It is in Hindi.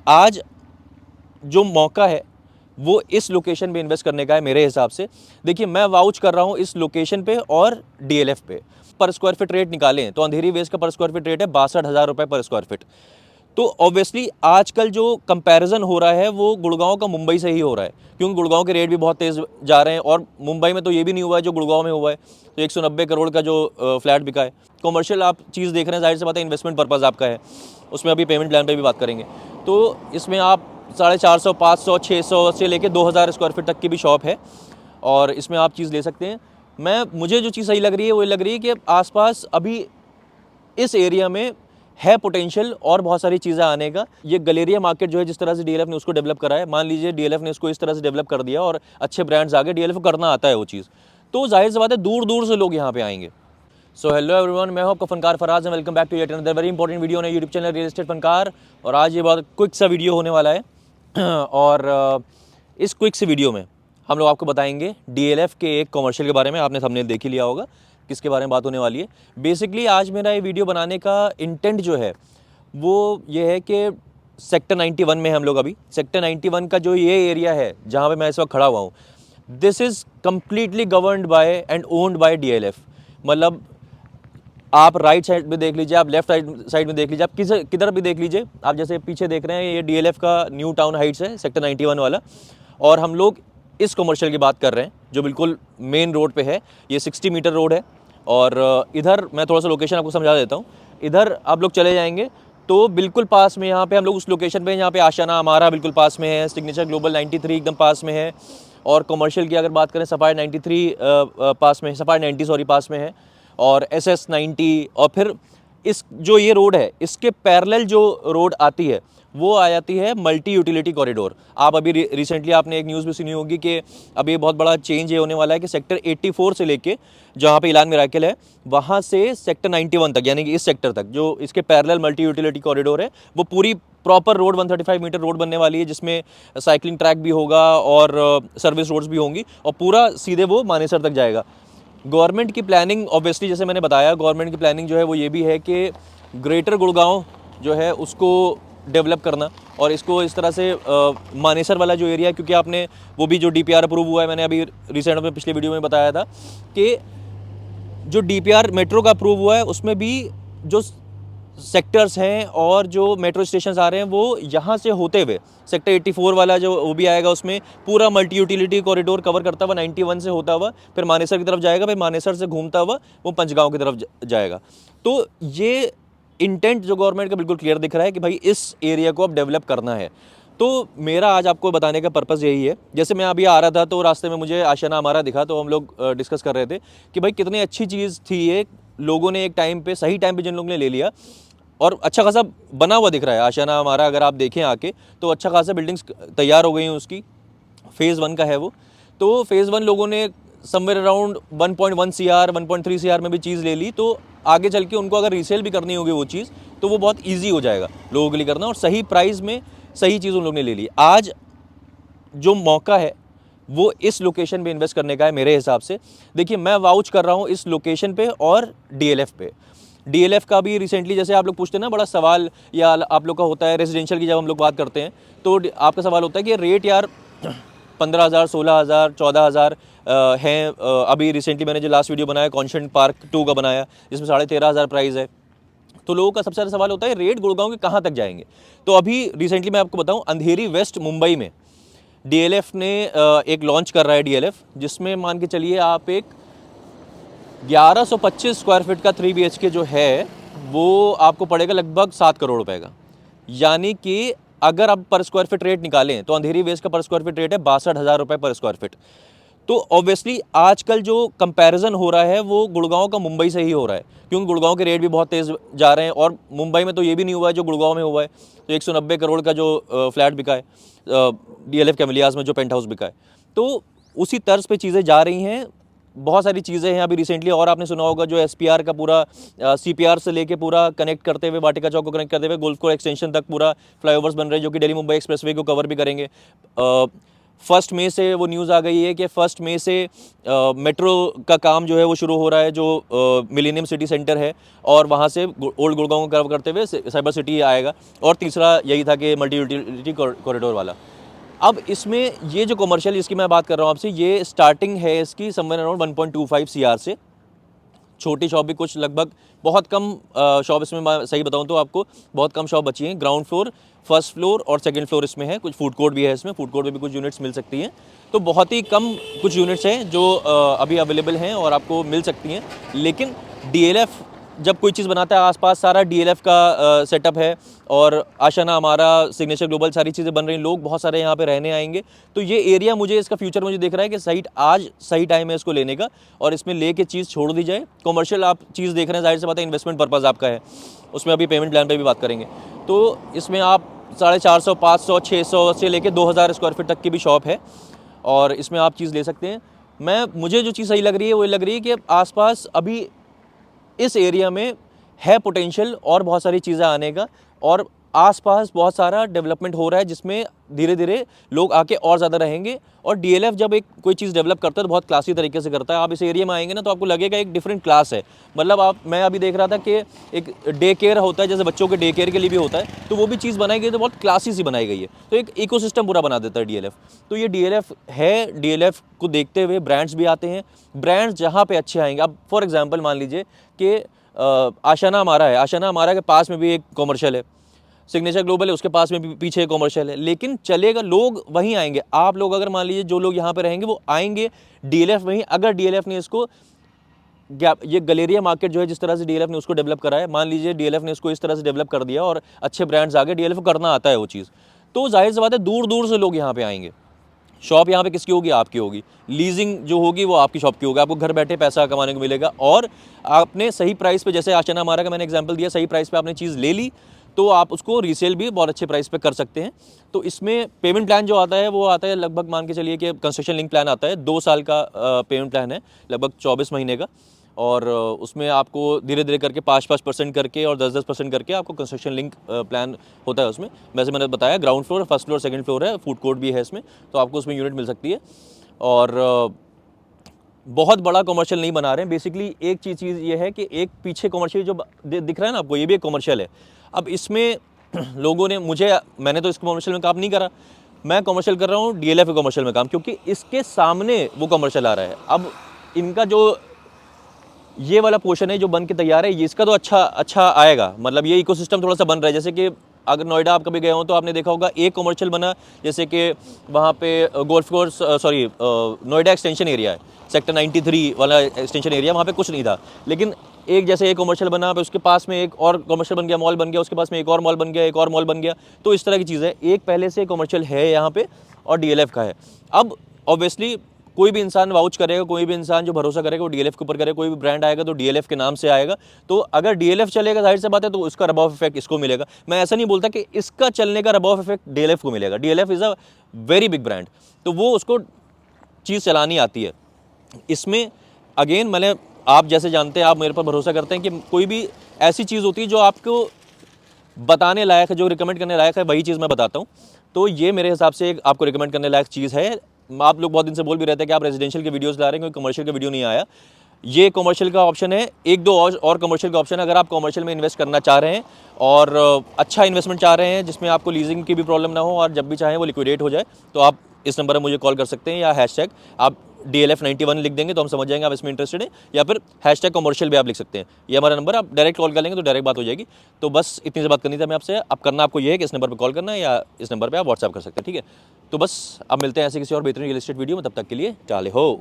आज जो मौका है वो इस लोकेशन पे इन्वेस्ट करने का है मेरे हिसाब से। देखिए, मैं वाउच कर रहा हूँ इस लोकेशन पे और डीएलएफ पे। पर स्क्वायर फीट रेट निकालें तो अंधेरी वेस्ट का पर स्क्वायर फीट रेट है 62,000 रुपये पर स्क्वायर फीट। तो ऑब्वियसली आजकल जो कंपैरिजन हो रहा है वो गुड़गांव का मुंबई से ही हो रहा है, क्योंकि गुड़गांव के रेट भी बहुत तेज़ जा रहे हैं और मुंबई में तो ये भी नहीं हुआ है जो गुड़गांव में हुआ है। तो 190 करोड़ का जो फ्लैट बिका है, कमर्शियल आप चीज़ देख रहे हैं, जाहिर सी बात है इन्वेस्टमेंट पर्पज़ आपका है, उसमें अभी पेमेंट प्लान पे भी बात करेंगे। तो इसमें आप 450, 500, 600 से लेकर 2,000 स्क्वायर फीट तक की भी शॉप है और इसमें आप चीज़ ले सकते हैं। मुझे जो चीज़ सही लग रही है वो लग रही है कि आसपास अभी इस एरिया में है पोटेंशियल और बहुत सारी चीज़ें आने का। ये गलेरिया मार्केट जो है, जिस तरह से डीएलएफ ने उसको डेवलप करा है, मान लीजिए डीएलएफ ने इसको इस तरह से डेवलप कर दिया और अच्छे ब्रांड्स आ गए, डीएलएफ को करना आता है वो चीज़, तो जाहिर सी बात है दूर दूर से लोग यहाँ पे आएंगे। सो हेलो एवरीवन, मैं हूं आपका फनकार Faraz and welcome back to yet another very important video on YouTube channel real estate Funkaar. और आज ये बहुत क्विक सा वीडियो होने वाला है और इस क्विक से वीडियो में हम लोग आपको बताएंगे डीएलएफ के एक कमर्शियल के बारे में। आपने थंबनेल देख ही लिया होगा किसके बारे में बात होने वाली है। बेसिकली आज मेरा ये वीडियो बनाने का इंटेंट जो है वो ये है कि सेक्टर 91 में हम लोग अभी सेक्टर 91 का जो ये एरिया है जहाँ पे मैं इस वक्त खड़ा हुआ हूँ, this is completely governed bye and owned by DLF. मतलब आप राइट साइड में देख लीजिए, आप लेफ्ट साइड में देख लीजिए, आप किधर भी देख लीजिए, आप जैसे पीछे देख रहे हैं ये डीएलएफ का न्यू टाउन हाइट्स है, सेक्टर 91 वाला। और हम लोग इस कमर्शियल की बात कर रहे हैं जो बिल्कुल मेन रोड पे है। ये 60 मीटर रोड है और इधर मैं थोड़ा सा लोकेशन आपको समझा देता हूँ। इधर आप लोग चले जाएंगे तो बिल्कुल पास में यहाँ पे हम लोग उस लोकेशन पे, यहाँ पे आशियाना हमारा बिल्कुल पास में है, सिग्नेचर ग्लोबल 93 एकदम पास में है। और कमर्शियल की अगर बात करें, सफायर 93 पास में है, सफायर 90 सॉरी पास में है, और SS 90। और फिर इस जो ये रोड है इसके पैरेलल जो रोड आती है वो आ जाती है मल्टी यूटिलिटी कॉरिडोर। आप अभी रिसेंटली आपने एक न्यूज़ भी सुनी होगी कि अभी बहुत बड़ा चेंज ये होने वाला है कि सेक्टर 84 से लेके जहाँ पे इलान मिराकल है वहाँ से सेक्टर 91 तक, यानी कि इस सेक्टर तक जो इसके पैरेलल मल्टी यूटिलिटी कॉरिडोर है, वो पूरी प्रॉपर रोड 135 मीटर रोड बनने वाली है, जिसमें साइकिलिंग ट्रैक भी होगा और सर्विस रोड्स भी होंगी और पूरा सीधे वो मानेसर तक जाएगा। गवर्नमेंट की प्लानिंग ऑब्वियसली, जैसे मैंने बताया, गवर्नमेंट की प्लानिंग जो है वो ये भी है कि ग्रेटर गुड़गांव जो है उसको डेवलप करना और इसको इस तरह से मानेसर वाला जो एरिया है, क्योंकि आपने वो भी जो डीपीआर अप्रूव हुआ है, मैंने अभी रिसेंट में पिछले वीडियो में बताया था कि जो डीपीआर मेट्रो का अप्रूव हुआ है उसमें भी जो सेक्टर्स हैं और जो मेट्रो स्टेशन आ रहे हैं वो यहाँ से होते हुए सेक्टर 84 वाला जो वो भी आएगा, उसमें पूरा मल्टी यूटिलिटी कॉरिडोर कवर करता हुआ 91 से होता हुआ फिर मानेसर की तरफ जाएगा, फिर मानेसर से घूमता हुआ वो पंचगांव की तरफ जाएगा। तो ये इंटेंट जो गवर्नमेंट का बिल्कुल क्लियर दिख रहा है कि भाई इस एरिया को अब डेवलप करना है। तो मेरा आज आपको बताने का पर्पज़ यही है। जैसे मैं अभी आ रहा था तो रास्ते में मुझे आशियाना हमारा दिखा, तो हम लोग डिस्कस कर रहे थे कि भाई कितनी अच्छी चीज़ थी ये, लोगों ने एक टाइम पे, सही टाइम पे जिन लोगों ने ले लिया और अच्छा खासा बना हुआ दिख रहा है आशियाना हमारा। अगर आप देखें आके तो अच्छा खासा बिल्डिंग्स तैयार हो गई हैं उसकी, फेज़ 1 का है वो। तो फेज़ 1 लोगों ने समवेयर अराउंड 1.1 CR 1.3 CR में भी चीज़ ले ली, तो आगे चल के उनको अगर रीसेल भी करनी होगी वो चीज़ तो वो बहुत ईजी हो जाएगा लोगों के लिए करना, और सही प्राइस में सही चीज़ उन लोगों ने ले ली। आज जो मौका है वो इस लोकेशन पे इन्वेस्ट करने का है मेरे हिसाब से। देखिए, मैं वाउच कर रहा हूँ इस लोकेशन पे और डीएलएफ पे। डीएलएफ का भी रिसेंटली, जैसे आप लोग पूछते हैं ना, बड़ा सवाल या आप लोग का होता है रेजिडेंशियल की, जब हम लोग बात करते हैं तो आपका सवाल होता है कि रेट यार 15,000, 16,000, 14,000 हैं। अभी रिसेंटली मैंने जो लास्ट वीडियो बनाया कॉन्शेंट पार्क 2 का बनाया, जिसमें 13,500 प्राइस है। तो लोगों का सबसे ज़्यादा सवाल होता है रेट गुड़गांव के कहाँ तक जाएंगे। तो अभी रिसेंटली मैं आपको बताऊँ, अंधेरी वेस्ट मुंबई में डीएलएफ ने एक लॉन्च कर रहा है डीएलएफ, जिसमें मान के चलिए आप एक 1125 स्क्वायर फीट का 3 BHK जो है वो आपको पड़ेगा लगभग 7 करोड़ रुपए का। यानी कि अगर आप पर स्क्वायर फीट रेट निकालें तो अंधेरी वेस्ट का पर स्क्वायर फीट रेट है 62,000 रुपये पर स्क्वायर फीट। तो ऑब्वियसली आजकल जो कंपैरिजन हो रहा है वो गुड़गांव का मुंबई से ही हो रहा है, क्योंकि गुड़गांव के रेट भी बहुत तेज़ जा रहे हैं और मुंबई में तो ये भी नहीं हुआ है जो गुड़गांव में हुआ है। तो 190 करोड़ का जो फ्लैट बिका है डीएलएफ कैमेलियाज में, जो पेंट हाउस बिका है, तो उसी तर्ज पे चीज़ें जा रही हैं। बहुत सारी चीज़ें हैं अभी रिसेंटली, और आपने सुना होगा जो एसपीआर का पूरा सीपीआर से लेके पूरा कनेक्ट करते हुए, वाटिका चौक को कनेक्ट करते हुए गोल्फ कोर्स एक्सटेंशन तक पूरा फ्लाईओवर्स बन रहे हैं जो कि दिल्ली मुंबई एक्सप्रेसवे को कवर भी करेंगे। 1 मई से वो न्यूज़ आ गई है कि 1 मई से मेट्रो का काम जो है वो शुरू हो रहा है, जो मिलेनियम सिटी सेंटर है, और वहाँ से ओल्ड गुड़गांव को कर्व करते हुए साइबर सिटी आएगा। और तीसरा यही था कि मल्टी यूटिलिटी कॉरिडोर वाला। अब इसमें ये जो कमर्शियल इसकी मैं बात कर रहा हूँ आपसे, ये स्टार्टिंग है इसकी समवेयर अराउंड 1.25 CR से। छोटी शॉप भी कुछ लगभग बहुत कम शॉप, इसमें मैं सही बताऊं तो आपको बहुत कम शॉप बची हैं। ग्राउंड फ्लोर, फर्स्ट फ्लोर और सेकंड फ्लोर इसमें है। कुछ फूड कोर्ट भी है इसमें, फूड कोर्ट में भी कुछ यूनिट्स मिल सकती हैं। तो बहुत ही कम कुछ यूनिट्स हैं जो अभी अवेलेबल हैं और आपको मिल सकती हैं। लेकिन डीएलएफ जब कोई चीज़ बनाता है, आसपास सारा डीएलएफ का सेटअप है, और आशियाना हमारा, सिग्नेचर ग्लोबल, सारी चीज़ें बन रही हैं, लोग बहुत सारे यहाँ पे रहने आएंगे। तो ये एरिया मुझे, इसका फ्यूचर मुझे दिख रहा है कि आज सही टाइम है इसको लेने का, और इसमें लेके चीज़ छोड़ दी जाए। कमर्शियल आप चीज़ देख रहे हैं, जाहिर सी बात है इन्वेस्टमेंट पर्पज़ आपका है, उसमें अभी पेमेंट प्लान पर भी बात करेंगे। तो इसमें आप 450, 500, 600 से लेकर 2000 स्क्वायर फीट तक की भी शॉप है, और इसमें आप चीज़ ले सकते हैं। मुझे जो चीज़ सही लग रही है वो लग रही है कि आसपास अभी इस एरिया में है पोटेंशियल और बहुत सारी चीज़ें आने का, और आसपास बहुत सारा डेवलपमेंट हो रहा है, जिसमें धीरे धीरे लोग आके और ज़्यादा रहेंगे। और डीएलएफ जब एक कोई चीज़ डेवलप करता है तो बहुत क्लासी तरीके से करता है। आप इस एरिया में आएंगे ना तो आपको लगेगा एक डिफरेंट क्लास है। मतलब मैं अभी देख रहा था कि एक डे केयर होता है, जैसे बच्चों के डे केयर के लिए भी होता है, तो वो भी चीज़ बनाई गई तो बहुत क्लासी सी बनाई गई है। तो एक इकोसिस्टम पूरा बना देता है डीएलएफ। तो ये डीएलएफ है, डीएलएफ को देखते हुए ब्रांड्स भी आते हैं। ब्रांड्स जहाँ पे अच्छे आएंगे, अब फॉर एग्जाम्पल मान लीजिए कि आशियाना हमारा है, आशियाना हमारा के पास में भी एक कॉमर्शियल है, सिग्नेचर ग्लोबल है उसके पास में भी पीछे एक कॉमर्शियल है, लेकिन चलेगा, लोग वहीं आएंगे। आप लोग अगर मान लीजिए जो लोग यहाँ पे रहेंगे वो आएंगे डीएलएफ वहीं। अगर डीएलएफ ने इसको ये गलेरिया मार्केट जो है, जिस तरह से डीएलएफ ने उसको डेवलप करा है, मान लीजिए डीएलएफ ने इसको इस तरह से डेवलप कर दिया और अच्छे ब्रांड्स आ गए, डीएलएफ को करना आता है वो चीज़, तो जाहिर सी बात है दूर दूर से लोग यहाँ पे आएंगे। शॉप यहाँ पे किसकी होगी? आपकी होगी। लीजिंग जो होगी वो आपकी शॉप की होगी। आपको घर बैठे पैसा कमाने को मिलेगा, और आपने सही प्राइस पे, जैसे आशियाना हमारा का मैंने एग्जांपल दिया, सही प्राइस पे आपने चीज़ ले ली तो आप उसको रीसेल भी बहुत अच्छे प्राइस पे कर सकते हैं। तो इसमें पेमेंट प्लान जो आता है वो आता है लगभग, मान के चलिए कि कंस्ट्रक्शन लिंक प्लान आता है, 2 साल का पेमेंट प्लान है, लगभग 24 महीने का। और उसमें आपको धीरे धीरे करके 5% करके और 10% करके आपको कंस्ट्रक्शन लिंक प्लान होता है उसमें। वैसे मैंने बताया ground floor, first floor, second floor है, फूड कोर्ट भी है इसमें, तो आपको उसमें यूनिट मिल सकती है। और बहुत बड़ा कमर्शियल नहीं बना रहे हैं। बेसिकली एक चीज़ ये है कि एक पीछे कमर्शियल जो दिख रहा है ना आपको, ये भी एक कमर्शियल है। अब इसमें लोगों ने मैंने तो इस कमर्शियल में काम नहीं करा, मैं कमर्शियल कर रहा हूँ डीएलएफ कमर्शियल में काम, क्योंकि इसके सामने वो कमर्शियल आ रहा है। अब इनका जो ये वाला पोर्शन है जो बन के तैयार है, ये इसका तो अच्छा आएगा। मतलब ये इकोसिस्टम थोड़ा सा बन रहा है। जैसे कि अगर नोएडा आप कभी गए हो तो आपने देखा होगा एक कमर्शियल बना, जैसे कि वहाँ पे golf course, Noida extension area है, सेक्टर 93 वाला एक्सटेंशन एरिया, वहाँ पे कुछ नहीं था, लेकिन एक जैसे एक कमर्शियल बना, उसके पास में एक और कमर्शियल बन गया, मॉल बन गया, उसके पास में एक और मॉल बन गया, एक और मॉल बन गया। तो इस तरह की चीज़ है, एक पहले से कमर्शियल है यहाँ पे और डीएलएफ का है। अब ऑब्वियसली कोई भी इंसान वाउच करेगा, कोई भी इंसान जो भरोसा करेगा वो डीएलएफ के ऊपर करेगा। कोई भी ब्रांड आएगा तो डीएलएफ के नाम से आएगा। तो अगर डीएलएफ चलेगा, जाहिर सी बात है तो उसका रब ऑफ इफेक्ट इसको मिलेगा। मैं ऐसा नहीं बोलता कि इसका चलने का रब ऑफ इफेक्ट डीएलएफ को मिलेगा। DLF is a very big brand, तो वो उसको चीज़ चलानी आती है। इसमें अगेन आप जैसे जानते हैं, आप मेरे पर भरोसा करते हैं कि कोई भी ऐसी चीज़ होती है जो आपको बताने लायक है, जो रिकमेंड करने लायक है, वही चीज़ मैं बताता हूँ। तो ये मेरे हिसाब से आपको रिकमेंड करने लायक चीज़ है। आप लोग बहुत दिन से बोल भी रहते हैं कि आप रेजिडेंशियल के वीडियोस ला रहे हैं, कोई कमर्शियल का वीडियो नहीं आया। ये कमर्शियल का ऑप्शन है, 1-2 और कमर्शियल का ऑप्शन है। अगर आप कमर्शियल में इन्वेस्ट करना चाह रहे हैं और अच्छा इन्वेस्टमेंट चाह रहे हैं जिसमें आपको लीजिंग की भी प्रॉब्लम ना हो और जब भी चाहें वो लिक्विडेट हो जाए, तो आप इस नंबर पर मुझे कॉल कर सकते हैं, या हैशटैग आप DLF91 लिख देंगे तो हम समझ जाएंगे आप इसमें इंटरेस्टेड हैं, या फिर हैशटैग कमर्शियल भी आप लिख सकते हैं। ये हमारा नंबर, आप डायरेक्ट कॉल कर लेंगे तो डायरेक्ट बात हो जाएगी। तो बस इतनी सी बात करनी थी मैं आपसे। अब करना आपको ये है कि इस नंबर पर कॉल करना है या इस नंबर पर आप व्हाट्सएप कर सकते हैं, ठीक है। तो बस अब मिलते हैं ऐसे किसी और बेहतरीन रियल एस्टेट वीडियो में, तब तक के लिए चाले हो।